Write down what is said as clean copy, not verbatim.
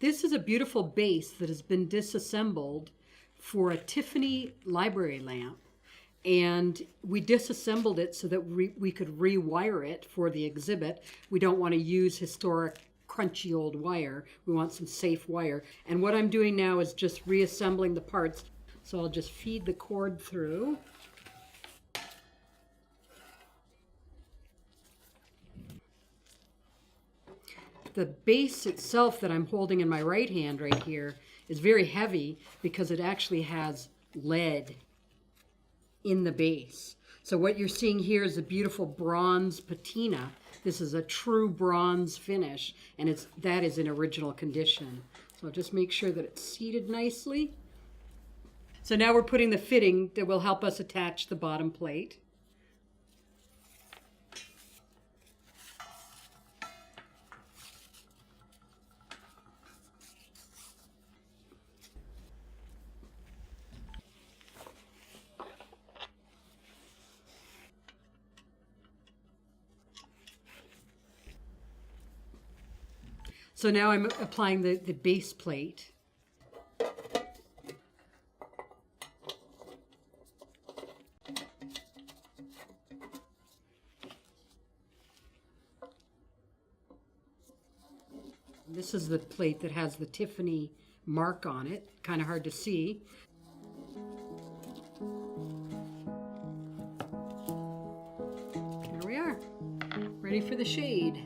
This is a beautiful base that has been disassembled for a Tiffany library lamp. And we disassembled it so that we could rewire it for the exhibit. We don't want to use historic crunchy old wire. We want some safe wire. And what I'm doing now is just reassembling the parts. So I'll just feed the cord through. The base itself that I'm holding in my right hand right here is very heavy because it actually has lead in the base. So what you're seeing here is a beautiful bronze patina. This is a true bronze finish, and that is in original condition. So I'll just make sure that it's seated nicely. So now we're putting the fitting that will help us attach the bottom plate. So now I'm applying the base plate. This is the plate that has the Tiffany mark on it, kind of hard to see. There we are, ready for the shade.